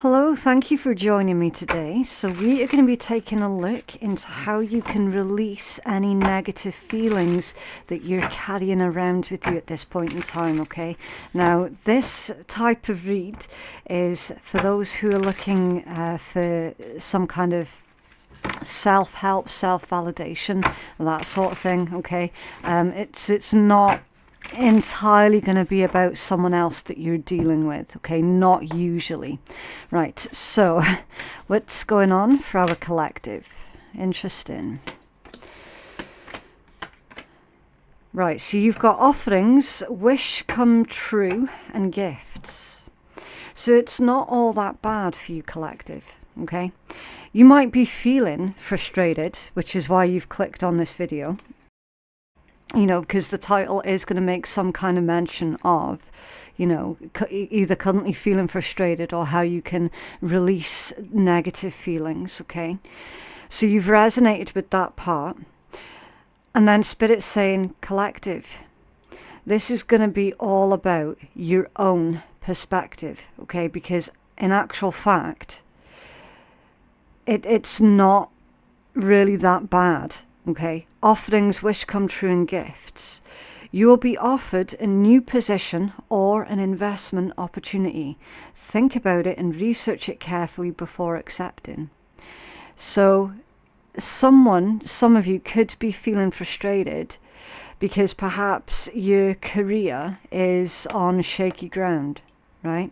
Hello, thank you for joining me today. So we are going to be taking a look into how you can release any negative feelings that you're carrying around with you at this point in time, okay? Now, this type of read is for those who are looking for some kind of self-help, self-validation, that sort of thing, okay? It's not entirely going to be about someone else that you're dealing with, okay? Not usually. Right, so what's going on for our collective? Interesting. Right, so you've got offerings, wish come true, and gifts. So it's not all that bad for you, collective, okay? You might be feeling frustrated, which is why you've clicked on this video. You know, because the title is going to make some kind of mention of, you know, either currently feeling frustrated or how you can release negative feelings, okay? So you've resonated with that part. And then Spirit's saying, collective, this is going to be all about your own perspective, okay? Because in actual fact, it's not really that bad. Okay, offerings, wish come true, and gifts. You will be offered a new position or an investment opportunity. Think about it and research it carefully before accepting. So some of you could be feeling frustrated because perhaps your career is on shaky ground, right?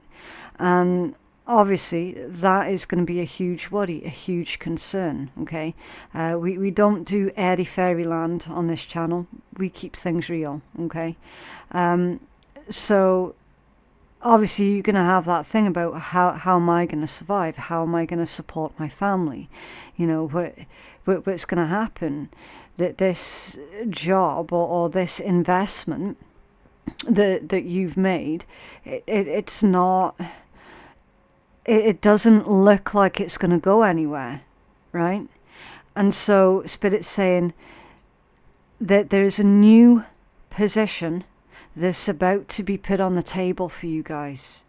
And obviously, that is going to be a huge worry, a huge concern, okay? We don't do airy fairyland on this channel. We keep things real, okay? So, obviously, you're going to have that thing about how am I going to survive? How am I going to support my family? You know, what's going to happen? That this job or this investment that you've made, it's not... It doesn't look like it's going to go anywhere, right? And so Spirit's saying that there's a new position that's about to be put on the table for you guys,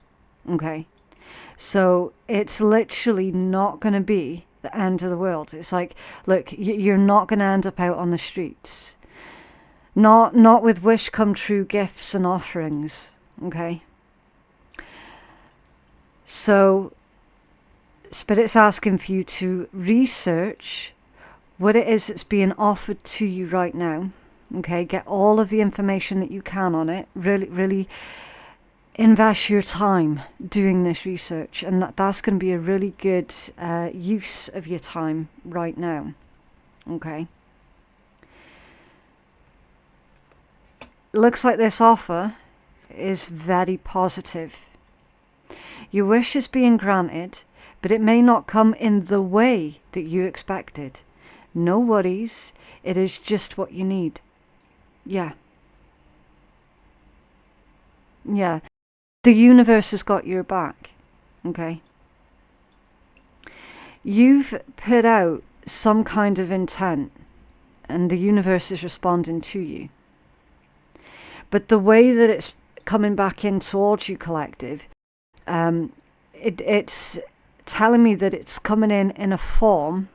okay? So it's literally not going to be the end of the world. It's like, look, you're not going to end up out on the streets. Not with wish come true gifts and offerings, okay? So Spirit's asking for you to research what it is that's being offered to you right now. Okay, get all of the information that you can on it. Really invest your time doing this research, and that's going to be a really good use of your time right now. Okay. Looks like this offer is very positive. Your wish is being granted, but it may not come in the way that you expected. No worries, it is just what you need. Yeah. Yeah. The universe has got your back, okay? You've put out some kind of intent, and the universe is responding to you. But the way that it's coming back in towards you, collective, it's telling me that it's coming in a form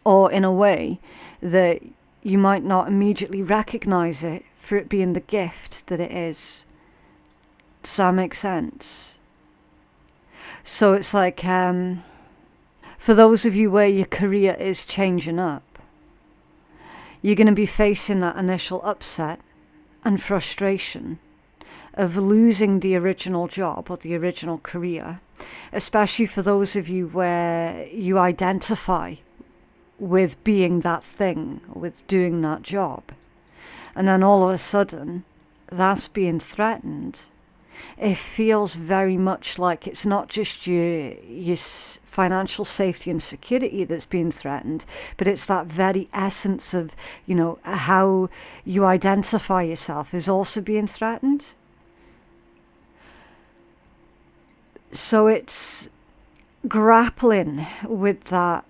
or in a way that you might not immediately recognize it for it being the gift that it is. Does that make sense? So it's like, for those of you where your career is changing up, you're going to be facing that initial upset and frustration of losing the original job or the original career, especially for those of you where you identify with being that thing, with doing that job. And then all of a sudden, that's being threatened. It feels very much like it's not just your financial safety and security that's being threatened, but it's that very essence of, you know, how you identify yourself is also being threatened. So it's grappling with that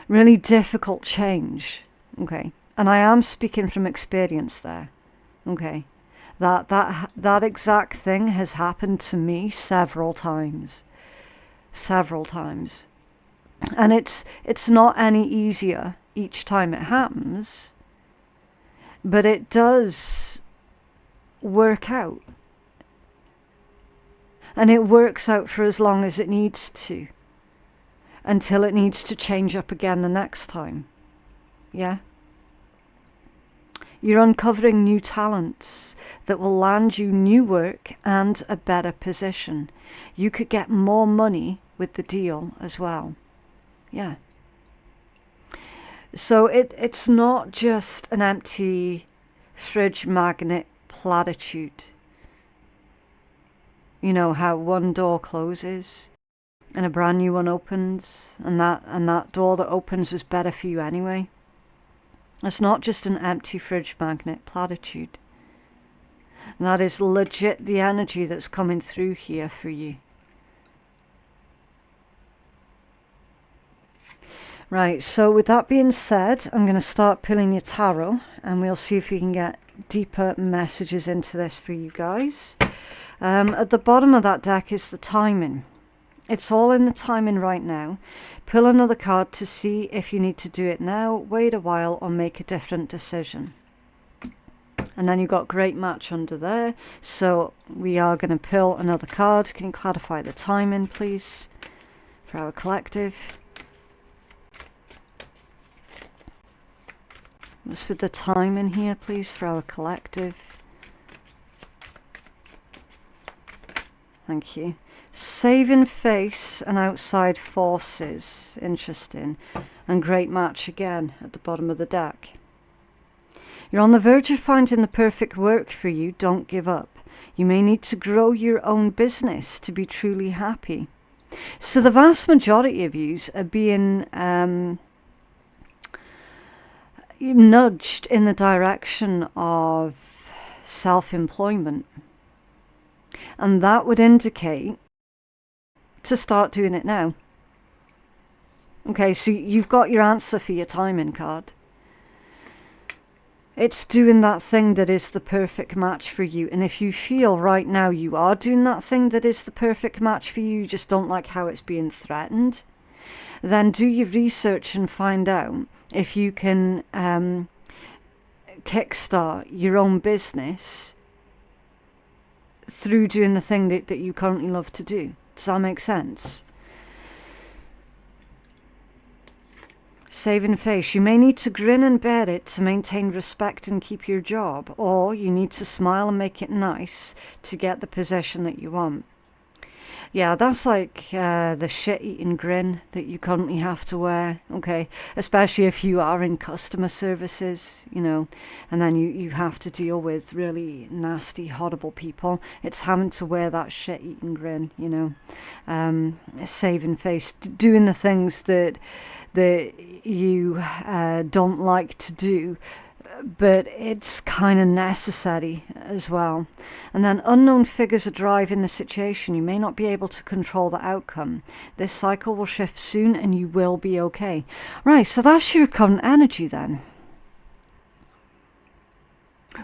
really difficult change, okay? And I am speaking from experience there, okay? That exact thing has happened to me several times. Several times. And it's not any easier each time it happens, but it does work out. And it works out for as long as it needs to, until it needs to change up again the next time. Yeah? You're uncovering new talents that will land you new work and a better position. You could get more money with the deal as well. Yeah. So it's not just an empty fridge magnet platitude. You know how one door closes and a brand new one opens, and that door that opens was better for you anyway. It's not just an empty fridge magnet platitude. And that is legit the energy that's coming through here for you. Right, so with that being said, I'm going to start pulling your tarot, and we'll see if we can get deeper messages into this for you guys. At the bottom of that deck is the timing. It's all in the timing right now. Pull another card to see if you need to do it now, wait a while, or make a different decision. And then you've got great match under there. So we are going to pull another card. Can you clarify the timing, please, for our collective? What's with the timing here, please, for our collective? Thank you. Saving face and outside forces. Interesting. And great match again at the bottom of the deck. You're on the verge of finding the perfect work for you. Don't give up. You may need to grow your own business to be truly happy. So the vast majority of yous are being nudged in the direction of self-employment. And that would indicate to start doing it now. Okay, so you've got your answer for your timing card. It's doing that thing that is the perfect match for you. And if you feel right now you are doing that thing that is the perfect match for you, you just don't like how it's being threatened, then do your research and find out if you can kickstart your own business through doing the thing that you currently love to do. Does that make sense? Saving face. You may need to grin and bear it to maintain respect and keep your job, or you need to smile and make it nice to get the position that you want. Yeah, that's like the shit-eating grin that you currently have to wear, okay? Especially if you are in customer services, you know, and then you have to deal with really nasty, horrible people. It's having to wear that shit-eating grin, you know? Saving face, doing the things that you don't like to do, but it's kind of necessary as well. And then unknown figures are driving the situation. You may not be able to control the outcome. This cycle will shift soon and you will be okay. Right, so that's your current energy then.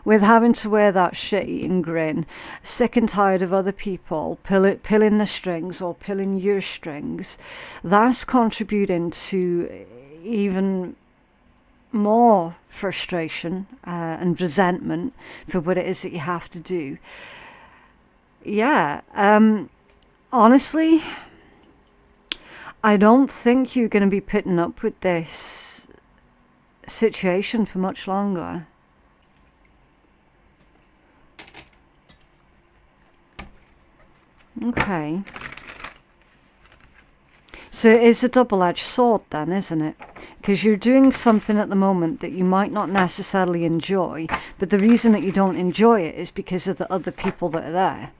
With having to wear that shit-eating grin, sick and tired of other people pulling the strings or pulling your strings, that's contributing to even more frustration and resentment for what it is that you have to do. Yeah, honestly, I don't think you're going to be putting up with this situation for much longer. Okay. So it's a double-edged sword then, isn't it? Because you're doing something at the moment that you might not necessarily enjoy, but the reason that you don't enjoy it is because of the other people that are there.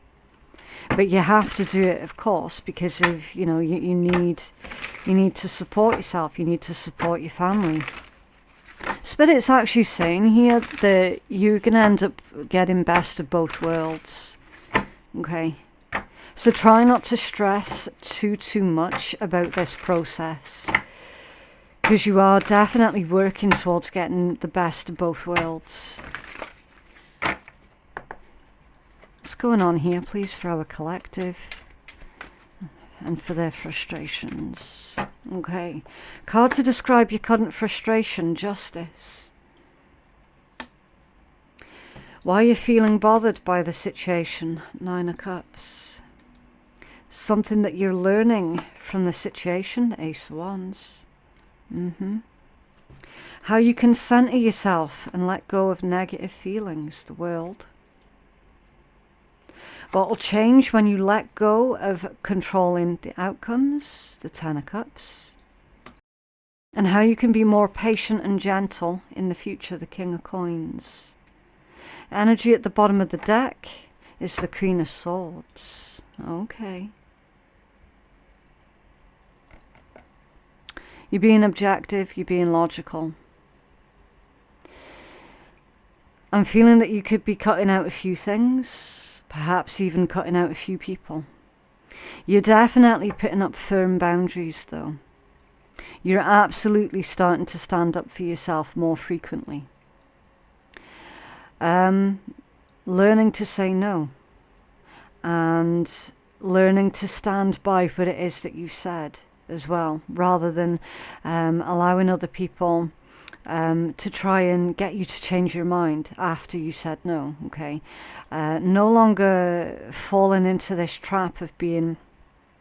But you have to do it, of course, because of, you know, you need to support yourself, you need to support your family. Spirit's actually saying here that you're going to end up getting best of both worlds. Okay. So try not to stress too much about this process, because you are definitely working towards getting the best of both worlds. What's going on here, please, for our collective and for their frustrations? Okay. Card to describe your current frustration, Justice. Why are you feeling bothered by the situation? 9 of Cups. Something that you're learning from the situation, Ace of Wands. How you can center yourself and let go of negative feelings, the World. What will change when you let go of controlling the outcomes, the 10 of Cups. And how you can be more patient and gentle in the future, the King of Coins. Energy at the bottom of the deck is the Queen of Swords. Okay. You're being objective, you're being logical. I'm feeling that you could be cutting out a few things, perhaps even cutting out a few people. You're definitely putting up firm boundaries, though. You're absolutely starting to stand up for yourself more frequently. Learning to say no. And learning to stand by what it is that you said as well, rather than allowing other people to try and get you to change your mind after you said no, okay? No longer falling into this trap of being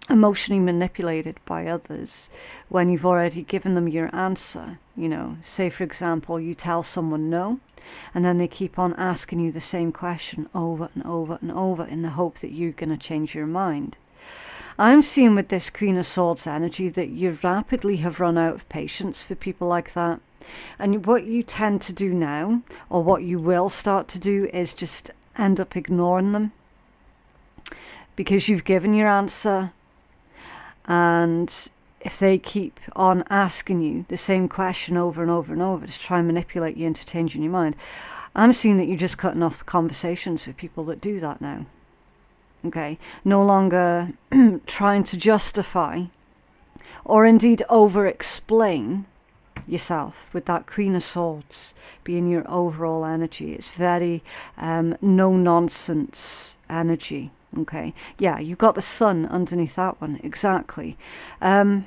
emotionally manipulated by others when you've already given them your answer. You know, say for example, you tell someone no, and then they keep on asking you the same question over and over and over in the hope that you're going to change your mind. I'm seeing with this Queen of Swords energy that you rapidly have run out of patience for people like that. And what you tend to do now, or what you will start to do, is just end up ignoring them. Because you've given your answer, and if they keep on asking you the same question over and over and over to try and manipulate you into changing your mind, I'm seeing that you're just cutting off the conversations with people that do that now. Okay, no longer trying to justify or indeed over-explain yourself with that Queen of Swords being your overall energy. It's very no-nonsense energy. Okay, yeah, you've got the sun underneath that one, exactly. Yeah,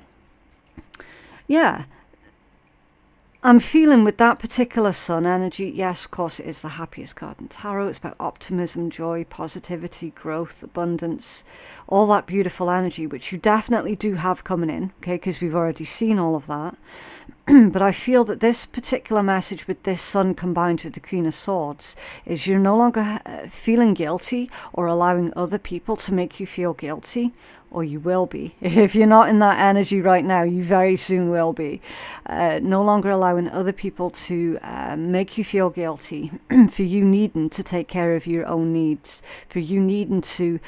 I'm feeling with that particular sun energy, yes, of course, it is the happiest card in tarot. It's about optimism, joy, positivity, growth, abundance, all that beautiful energy, which you definitely do have coming in, okay, because we've already seen all of that. But I feel that this particular message with this sun combined with the Queen of Swords is you're no longer feeling guilty or allowing other people to make you feel guilty, or you will be. If you're not in that energy right now, you very soon will be. No longer allowing other people to make you feel guilty for you needing to take care of your own needs, for you needing to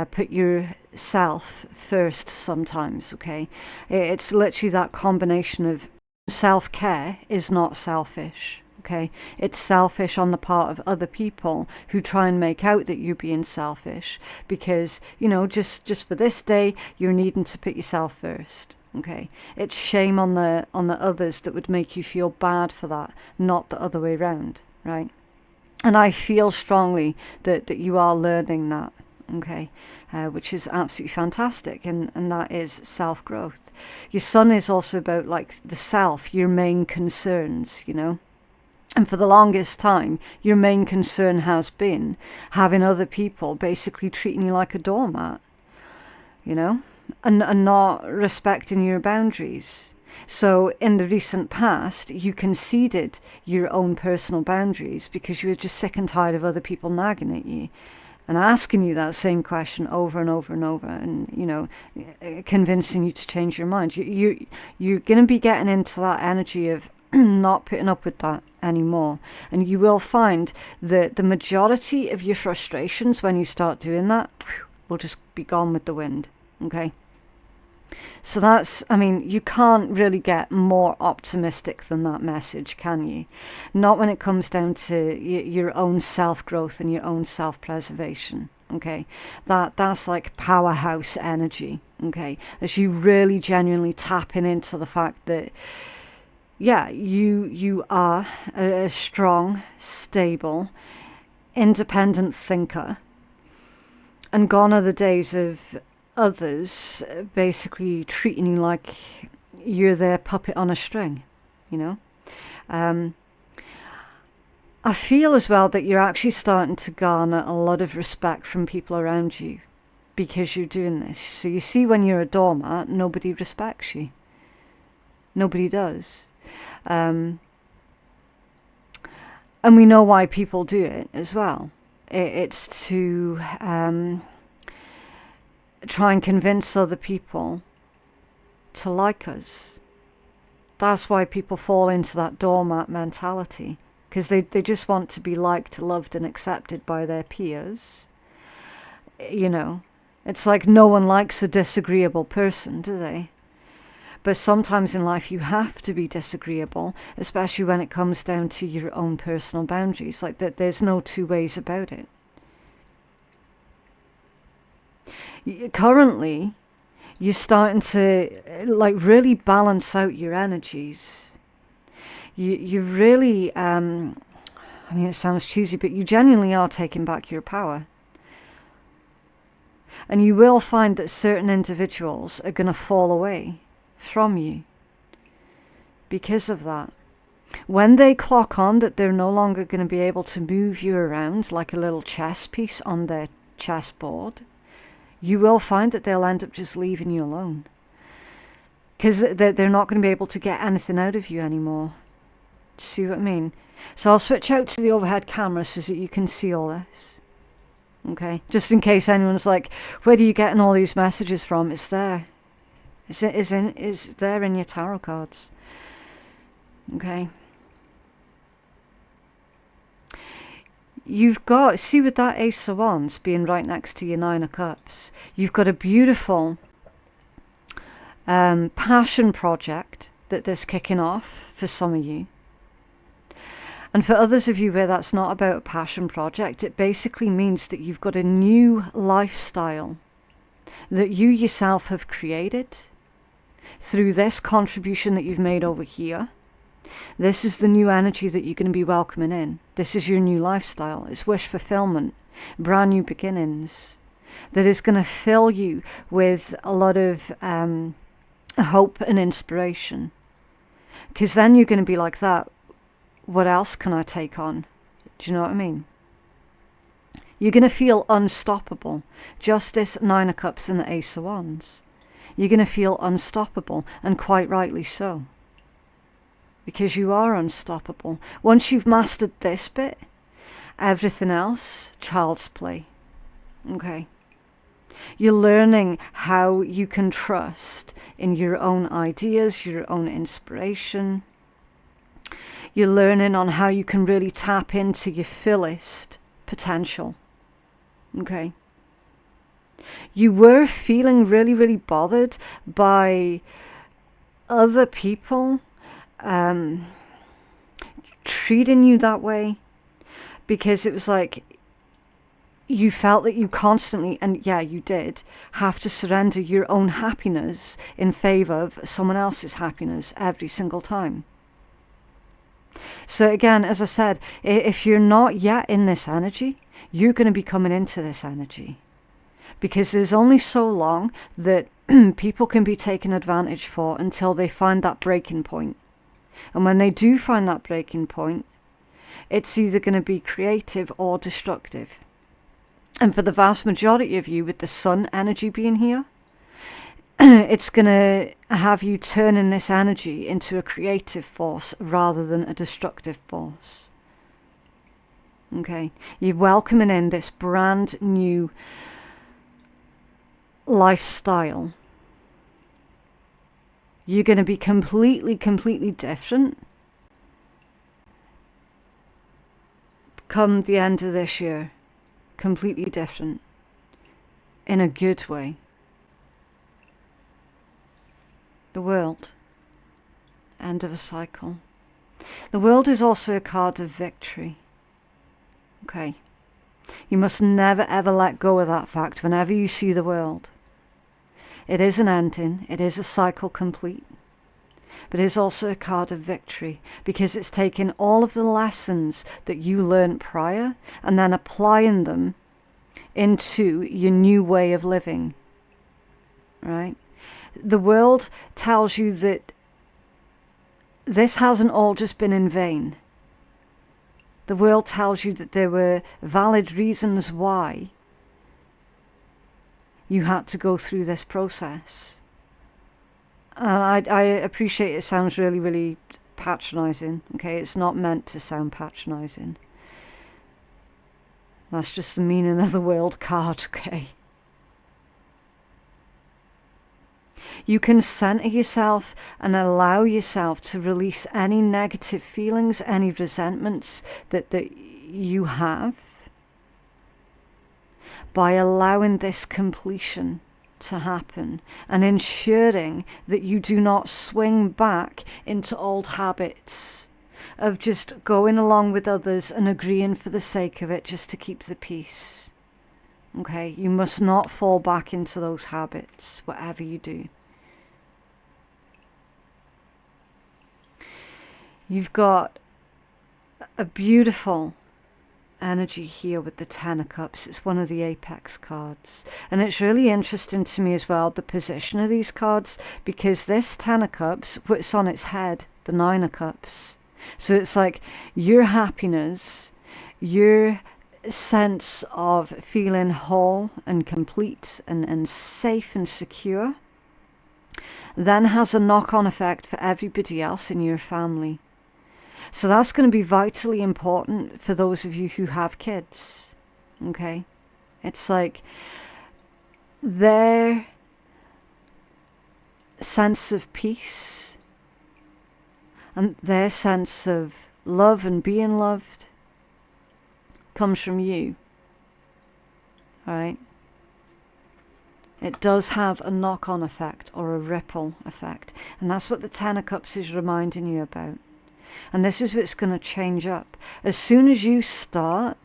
put yourself first sometimes, okay? It's literally that combination of self-care is not selfish. Okay, it's selfish on the part of other people who try and make out that you're being selfish because, you know, just for this day you're needing to put yourself first. Okay, it's shame on the others that would make you feel bad for that, not the other way around, right? And I feel strongly that you are learning that. Okay, which is absolutely fantastic, and that is self-growth. Your sun is also about like the self, your main concerns, you know. And for the longest time, your main concern has been having other people basically treating you like a doormat, you know, and not respecting your boundaries. So in the recent past, you conceded your own personal boundaries because you were just sick and tired of other people nagging at you and asking you that same question over and over and over, and, you know, convincing you to change your mind. You're going to be getting into that energy of not putting up with that anymore, and you will find that the majority of your frustrations when you start doing that will just be gone with the wind. Okay, so that's, I mean, you can't really get more optimistic than that message, can you? Not when it comes down to your own self-growth and your own self-preservation. Okay, that's like powerhouse energy. Okay, as you really genuinely tapping into the fact that, yeah, you are a strong, stable, independent thinker And gone are the days of others basically treating you like you're their puppet on a string, you know. I feel as well that you're actually starting to garner a lot of respect from people around you because you're doing this. So you see, when you're a doormat, nobody respects you. Nobody does. And we know why people do it as well. It's to try and convince other people to like us. That's why people fall into that doormat mentality, because they just want to be liked, loved and accepted by their peers. You know, it's like no one likes a disagreeable person, do they? But sometimes in life you have to be disagreeable, especially when it comes down to your own personal boundaries. Like that, there's no two ways about it. Currently, you're starting to like really balance out your energies. You really, I mean, it sounds cheesy, but you genuinely are taking back your power. And you will find that certain individuals are going to fall away from you because of that. When they clock on that they're no longer going to be able to move you around like a little chess piece on their chessboard, you will find that they'll end up just leaving you alone, because they're not going to be able to get anything out of you anymore. See what I mean? So I'll switch out to the overhead camera so that you can see all this. Okay, just in case anyone's like, where are you getting all these messages from? It's there. It's there in your tarot cards. Okay. You've got, see, with that Ace of Wands being right next to your Nine of Cups, you've got a beautiful passion project that's kicking off for some of you. And for others of you where that's not about a passion project, it basically means that you've got a new lifestyle that you yourself have created through this contribution that you've made over here. This is the new energy that you're going to be welcoming in. This is your new lifestyle. It's wish fulfillment, brand new beginnings, that is going to fill you with a lot of hope and inspiration. Because then you're going to be like that. What else can I take on? Do you know what I mean? You're going to feel unstoppable. Justice, Nine of Cups and the Ace of Wands. You're going to feel unstoppable, and quite rightly so. Because you are unstoppable. Once you've mastered this bit, everything else, child's play. Okay? You're learning how you can trust in your own ideas, your own inspiration. You're learning on how you can really tap into your fullest potential. Okay? You were feeling really, really bothered by other people treating you that way, because it was like you felt that you constantly, and yeah, you did, have to surrender your own happiness in favor of someone else's happiness every single time. So again, as I said, if you're not yet in this energy, you're going to be coming into this energy, because there's only so long that people can be taken advantage for until they find that breaking point. And when they do find that breaking point, it's either going to be creative or destructive. And for the vast majority of you, with the sun energy being here, it's going to have you turning this energy into a creative force rather than a destructive force. Okay? You're welcoming in this brand new lifestyle. You're going to be completely, completely different come the end of this year. Completely different. In a good way. The World. End of a cycle. The World is also a card of victory. Okay. You must never ever let go of that fact whenever you see the World. It is an ending, it is a cycle complete, but it is also a card of victory, because it's taking all of the lessons that you learned prior and then applying them into your new way of living, right? The world tells you that this hasn't all just been in vain. The world tells you that there were valid reasons why you had to go through this process. And I appreciate it sounds really, really patronizing, okay? It's not meant to sound patronizing. That's just the meaning of the world card, okay? You can center yourself and allow yourself to release any negative feelings, any resentments that you have, by allowing this completion to happen and ensuring that you do not swing back into old habits of just going along with others and agreeing for the sake of it just to keep the peace. Okay, you must not fall back into those habits, whatever you do. You've got a beautiful energy here with the Ten of Cups. It's one of the apex cards, and it's really interesting to me as well, the position of these cards, because this Ten of Cups puts on its head the Nine of Cups. So it's like your happiness, your sense of feeling whole and complete and safe and secure then has a knock-on effect for everybody else in your family. So that's going to be vitally important for those of you who have kids, okay? It's like their sense of peace and their sense of love and being loved comes from you, all right? It does have a knock-on effect or a ripple effect, and that's what the Ten of Cups is reminding you about. And this is what's going to change up. As soon as you start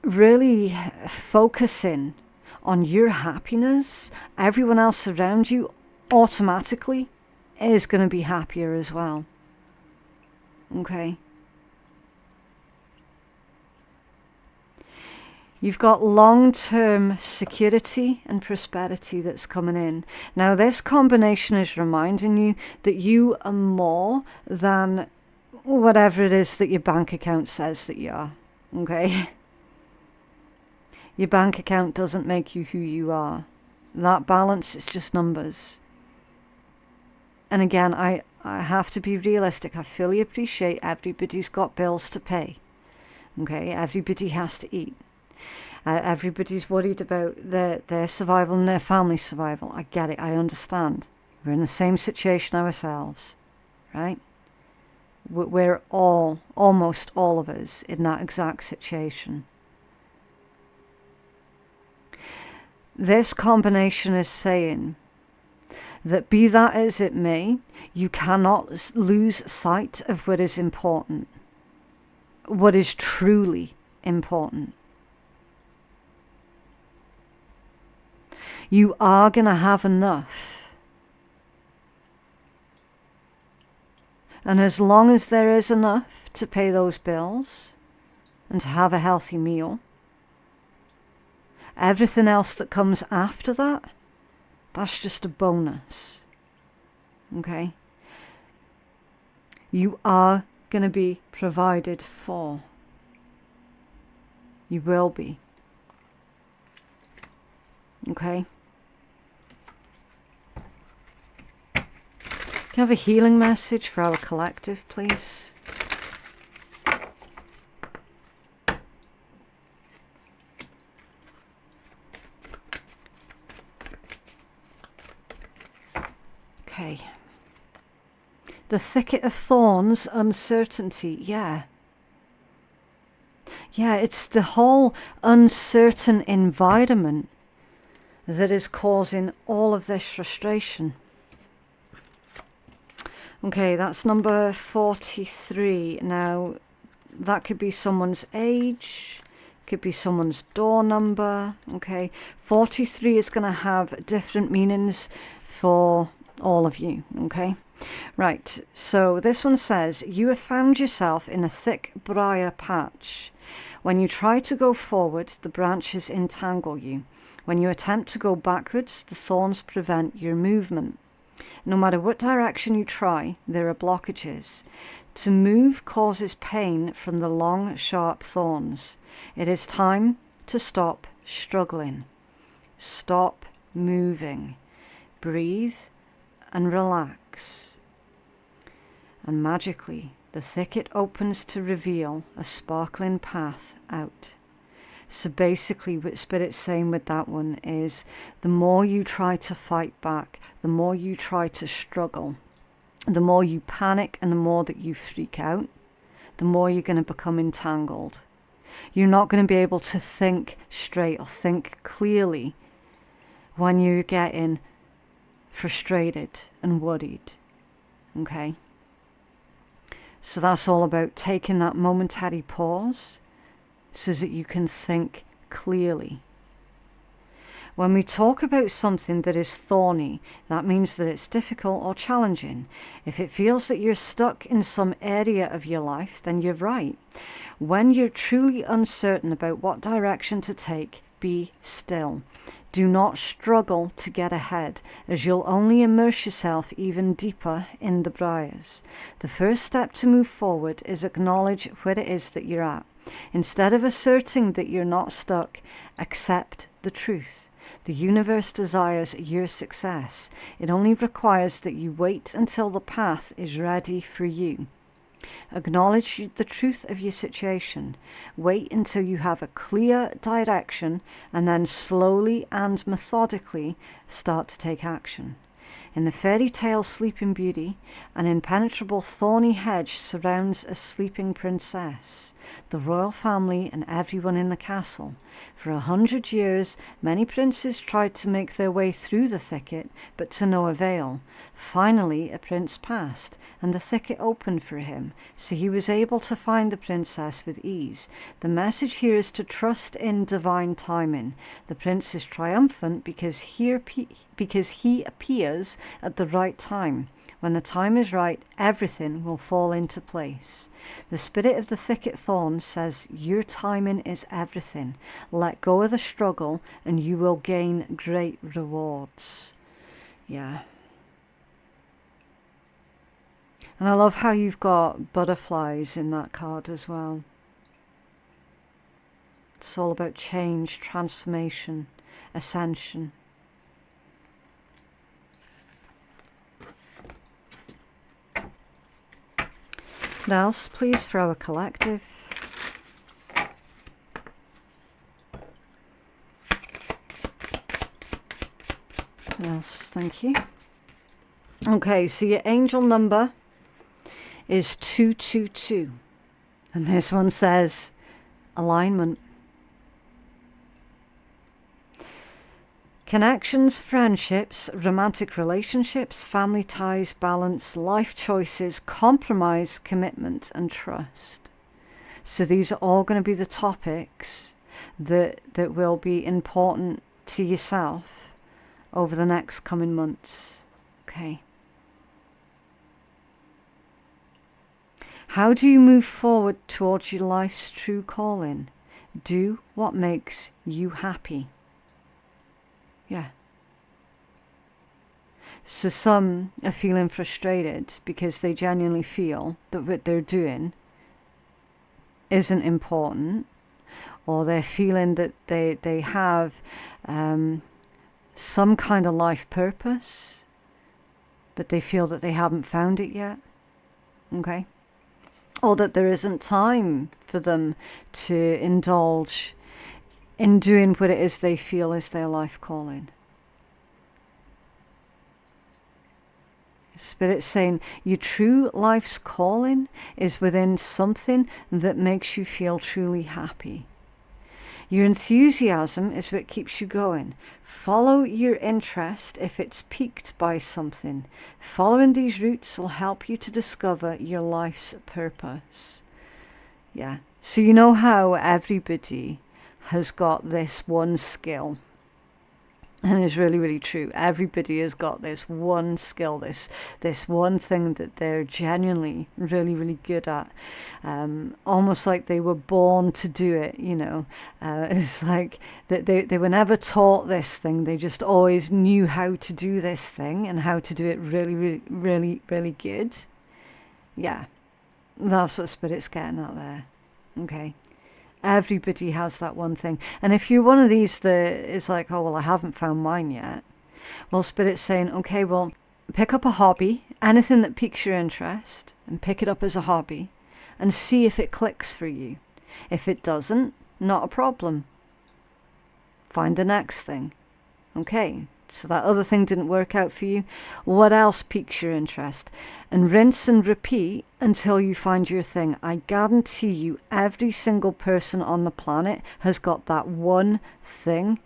really focusing on your happiness, everyone else around you automatically is going to be happier as well. Okay? You've got long-term security and prosperity that's coming in. Now, this combination is reminding you that you are more than whatever it is that your bank account says that you are. Okay? Your bank account doesn't make you who you are. That balance is just numbers. And again, I have to be realistic. I fully appreciate everybody's got bills to pay. Okay? Everybody has to eat. Everybody's worried about their survival and their family's survival. I get it. I understand. We're in the same situation ourselves, right? We're almost all of us, in that exact situation. This combination is saying that, be that as it may, you cannot lose sight of what is important, what is truly important. You are going to have enough. And as long as there is enough to pay those bills and to have a healthy meal, everything else that comes after that, that's just a bonus. Okay? You are going to be provided for. You will be. Okay? Can I have a healing message for our collective, please? Okay. The thicket of thorns, uncertainty, yeah. Yeah, it's the whole uncertain environment that is causing all of this frustration. Okay, that's number 43. Now, that could be someone's age, could be someone's door number. Okay, 43 is going to have different meanings for all of you. Okay, Right, so this one says, you have found yourself in a thick briar patch. When you try to go forward, the branches entangle you. When you attempt to go backwards, the thorns prevent your movement. No matter what direction you try, there are blockages. To move causes pain from the long, sharp thorns. It is time to stop struggling. Stop moving. Breathe and relax. And magically, the thicket opens to reveal a sparkling path out. So basically what Spirit's saying with that one is, the more you try to fight back, the more you try to struggle, the more you panic and the more that you freak out, the more you're going to become entangled. You're not going to be able to think straight or think clearly when you're getting frustrated and worried. Okay? So that's all about taking that momentary pause so that you can think clearly. When we talk about something that is thorny, that means that it's difficult or challenging. If it feels that you're stuck in some area of your life, then you're right. When you're truly uncertain about what direction to take, be still. Do not struggle to get ahead, as you'll only immerse yourself even deeper in the briars. The first step to move forward is acknowledge where it is that you're at. Instead of asserting that you're not stuck, accept the truth. The universe desires your success. It only requires that you wait until the path is ready for you. Acknowledge the truth of your situation. Wait until you have a clear direction and then slowly and methodically start to take action. In the fairy tale Sleeping Beauty, an impenetrable thorny hedge surrounds a sleeping princess, the royal family and everyone in the castle. For 100 years, many princes tried to make their way through the thicket, but to no avail. Finally, a prince passed, and the thicket opened for him, so he was able to find the princess with ease. The message here is to trust in divine timing. The prince is triumphant because he appears at the right time. When the time is right, everything will fall into place. The spirit of the thicket thorns says, your timing is everything. Let go of the struggle and you will gain great rewards. Yeah. And I love how you've got butterflies in that card as well. It's all about change, transformation, ascension. What else, please, for our collective? What else? Thank you. Okay, so your angel number is 222. And this one says alignment. Connections, friendships, romantic relationships, family ties, balance, life choices, compromise, commitment, and trust. So these are all going to be the topics that will be important to yourself over the next coming months. Okay. How do you move forward towards your life's true calling? Do what makes you happy. Yeah. So some are feeling frustrated because they genuinely feel that what they're doing isn't important, or they're feeling that they have some kind of life purpose, but they feel that they haven't found it yet. Okay? Or that there isn't time for them to indulge in doing what it is they feel is their life calling. Spirit's saying your true life's calling is within something that makes you feel truly happy. Your enthusiasm is what keeps you going. Follow your interest if it's piqued by something. Following these routes will help you to discover your life's purpose. Yeah. So you know how everybody has got this one skill. And it's really, really true. Everybody has got this one skill, this one thing that they're genuinely really, really good at. Almost like they were born to do it, you know. It's like that they were never taught this thing. They just always knew how to do this thing and how to do it really, really, really, really good. Yeah, that's what Spirit's getting at there. Okay. Everybody has that one thing. And if you're one of these that is like, oh, well, I haven't found mine yet. Well, Spirit's saying, okay, well, pick up a hobby, anything that piques your interest, and pick it up as a hobby and see if it clicks for you. If it doesn't, not a problem. Find the next thing. Okay, so that other thing didn't work out for you. What else piques your interest? And rinse and repeat until you find your thing. I guarantee you every single person on the planet has got that one thing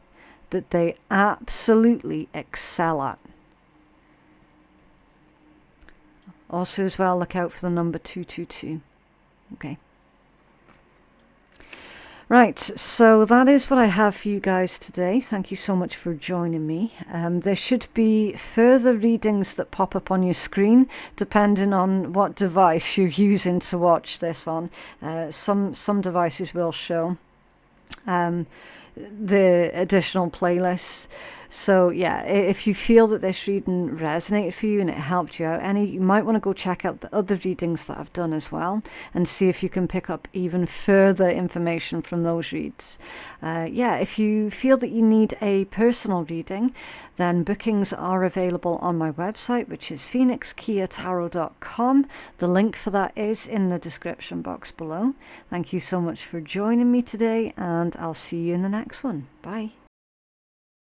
that they absolutely excel at. Also as well, look out for the number 222. Okay. Right, so that is what I have for you guys today. Thank you so much for joining me. There should be further readings that pop up on your screen, depending on what device you're using to watch this on. Some devices will show the additional playlists. So yeah, if you feel that this reading resonated for you and it helped you out you might want to go check out the other readings that I've done as well and see if you can pick up even further information from those reads. Yeah, if you feel that you need a personal reading, then bookings are available on my website, which is phoenixkeiatarot.com. The link for that is in the description box below. Thank you so much for joining me today, and I'll see you in the next one. Bye.